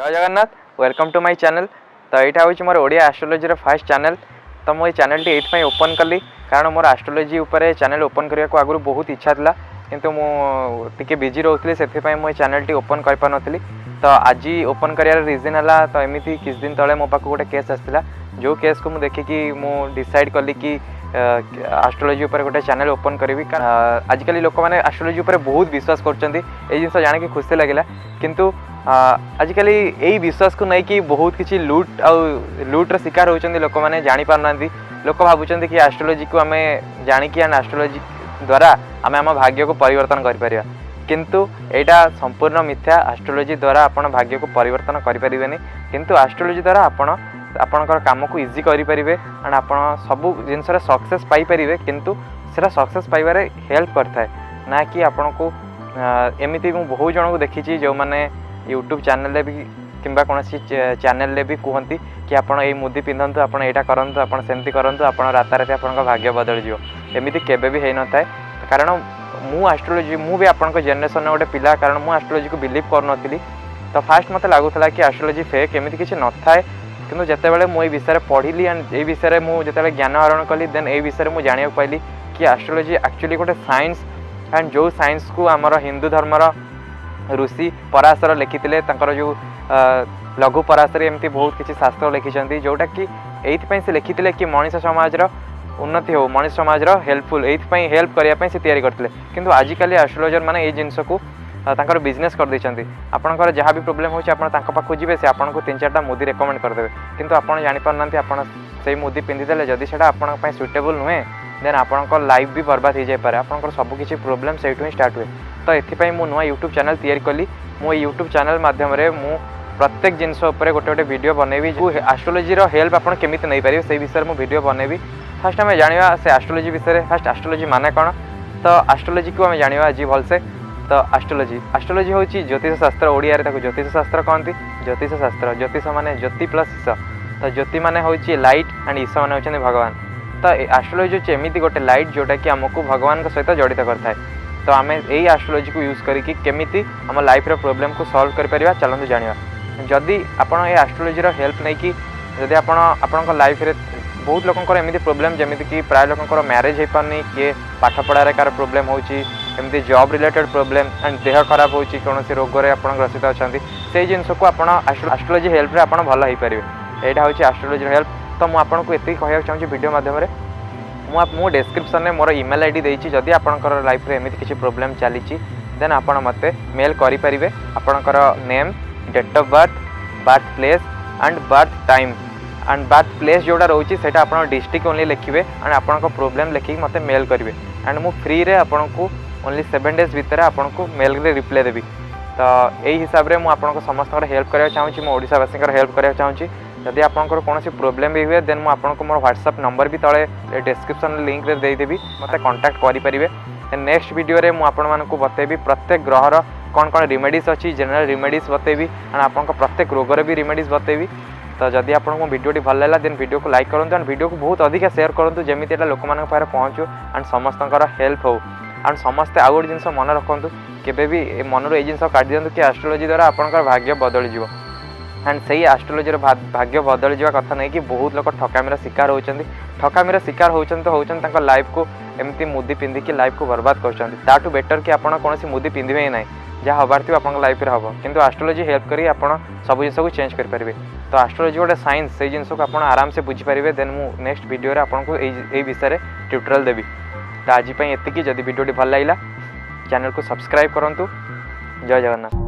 जय Jagannath welcome to my channel. तो यहाँ हूँ मोर ओडिया एस्ट्रोलोजी फर्स्ट चैनल। तो मुझे चैनल ये ओपन कली कारण मोर एस्ट्रोलोजी उपर चैनल ओपन करने को आगुरी बहुत इच्छा था किंतु मुझे बिजी रोली से मुझे चैनल टी ओपन कर पार नी। तो आज ओपन कर रिजन है तो एमती किस दिन तले मो पाक गोटे केस आसाला जो केस को मुझे देखिकी मुझे डिसाइड कली कि एस्ट्रोलोजी उपर गोटे चैनल ओपन करी। आजिकल लोक मैंने एस्ट्रोलोजी उपर बहुत विश्वास कर जिन जान खुशी लगे किंतु आजिकल यही विश्वास को नहीं कि बहुत किसी लुट्र शिकार होती लोक मैंने जापार ना लोक भावुं कि एस्ट्रोलोजी को आम जाणिकी एस्ट्रोलोजी द्वारा आम आम भाग्य को परिवर्तन कर किंतु यहाँ संपूर्ण मिथ्या। एस्ट्रोलोजी द्वारा आप भाग्य को परिवर्तन करें किंतु एस्ट्रोलोजी द्वारा आपणकर काम को इजी करेंगे एंड आप सबू जिन सक्सेस पाइपर किंतु से सक्सेस पाइबार हेल्प करता है ना कि आपन को एमती मुझे बहुत जन को देखी जो मैंने यूट्यूब चैनल भी कि कौन चैनल भी कहती कि आप मुदी पिंधतु आप यहाँ करूँ आप सेमती करूँ आप राताराति आप भाग्य बदल जामती केवे भी हो न था कारण मु एस्ट्रोलोजी मु भी आपन जेनेरेशन गोटे पिला कारण मु एस्ट्रोलोजी को बिलीव कर तो फास्ट मत लगुला कि एस्ट्रोलोजी फेक एमती किसी न था किंतु जितेबाला मुझे विषय पढ़ी एंड ये विषय मुझे ज्ञान आहरण कली देन ये विषय मुझे जाना पाइली कि एस्ट्रोलोजी एक्चुअली गोटे साइंस एंड जो साइंस को आमर हिंदू धर्मर ऋषि पराशर लिखिते जो लघु पराशर एमती बहुत किसी शास्त्र लिखिं जोटा कि ये से लिखिते कि मनीष समाज उन्नति हो मनीष समाज हेल्पफुल ये हेल्प करने से तैयारी करते किंतु आजिकल एस्ट्रोलोजर मैंने ये जिनस को तांकर बिजनेस कर देछंती आपनकर जहाँ भी प्रोब्लेम होची आपण तांका पाखु जिवे से आपन को 3-4टा मुदी रेकमेंड कर देबे किंतु आपण जानि पार नांती आपण सेही मुदी पिंधि देले जदी सेटा आपण पय सुटेबल नुहे देन आपनकर लाइफ भी बर्बाद हो जाय पारे आपनकर सब किछि प्रॉब्लम सेठु ही स्टार्ट हुए। तो एथि मु नुआ यूट्यूब चैनल तैयारी कली मो यूट्यूब चैनल माध्यम रे मु प्रत्येक जिनस उपर गोटे गोटे वीडियो बनैबी जो एस्ट्रोलोजी रो हेल्प आपण केमिति नै पारिबे से विषय मु वीडियो बनैबी। फर्स्ट आम जानिबा से एस्ट्रोलोजी विषय फर्स्ट एस्ट्रोलोजी माने कोन तो एस्ट्रोलोजी को आम जानिबा आज भलसे। तो एस्ट्रोलोजी हूँ ज्योतिष शास्त्र ओडिया रे ताको ज्योतिष शास्त्र कहती ज्योतिष शास्त्र ज्योतिष माने ज्योति प्लस ईश तो ज्योति माने हूँ लाइट एंड ईश माने होचंदी भगवान। तो एस्ट्रोलोजी हूँ एमती गोटे लाइट जोटा कि आमको भगवान सहित जड़ित करता है। तो आम यही एस्ट्रोलोजी को यूज करके केमिति आम लाइफ रो प्रॉब्लम को सॉल्व कर परिबा चलନ୍ତୁ जानिबा। जदि आपण ये एस्ट्रोलोजी रो हेल्प नहीं कि जदि आपण लाइफ रे बहुत लोकंकर एमती प्रोब्लेम जमीती कि प्राय लोकंकर मैरिज हो पारनी किए पाठ पढ़ार कार प्रोब्लेम होची एमती जॉब रिलेटेड प्रोब्लेम एंड देह खराब होची कौन रोग में आप ग्रसित अच्छा से जिनस को आप एस्ट्रोलोजी हेल्प आप भल हो पारे यहाँ हूँ एस्ट्रोलोजी हेल्प। तो मुझे ये कहना चाहिए वीडियो माध्यम मु डिस्क्रिप्शन में मोर ईमेल आईडी देती जदि आपंकर लाइफ रे एमती किसी प्रोब्लेम चली देन आप मत मेल करेंगे आपंकर name date of birth place and birth time and birth place जोड़ा रोचे से डिस्ट्रिक्ट ओनली लिखे एंड आपको प्रोब्लेम लिखिक मत मेल करेंगे एंड मु फ्री रे आपको ओनली 7 डेज भितर आपको मेल रे रिप्लाई देवी। तो यही हिसाब से मुझे समस्त हेल्प करने चाहिए मो ओडिशावासी हेल्प करने चाहिए जदि आपंकर कौन प्रोब्लेम भी हुए देन मुझे मोर व्हाट्सएप नंबर भी तले डिस्क्रिप्शन लिंक रे देदेवी मत कांटेक्ट करेंगे। नेक्स्ट वीडियो रे मुझे बतेबी प्रत्येक ग्रहर कौन कौन रिमेडीज अच्छी जनरल रिमेडीज बतेबी एंड आप प्रत्येक रोगर भी रिमेडीज बतेबी। तो जदि आपको वीडियो भल लगा देन वीडियो को लाइक करूँ एंड वीडियो को बहुत अधिक शेयर करूँ जमी लोक मान पहुँचू एंड समस्त हेल्प हो एंड समस्ते आउ गोटे जिन मन रखु केवे भी मन रू जिन काट दिखाँ कि एस्ट्रोलोजी द्वारा आपंकर भाग्य बदल जाव एंड से ही एस्ट्रोलोजी भाग्य बदल जावा कथा नहीं कि बहुत लोग ठकामीर शिकार होती ठकामीर शिकार होती लाइफ को एमती मुदी पिंधिकी लाइफ को बर्बाद कर बेटर कि आप कौन मुदी पिंधे ही ना जहाँ हबार थी आप लाइफ हम किंतु एस्ट्रोलोजी हेल्प करी आप सब जिन को चेंज करेंगे। तो एस्ट्रोलोजी गोटे साइंस से जिन को आप आराम से बुझीपारे देन मु नेक्स्ट वीडियो आपको यही विषय ट्यूटोरियल देवी। तो आज एतिकी जदि वीडियो भल लगा चैनल को सब्सक्राइब करूँ। जय जगन्नाथ।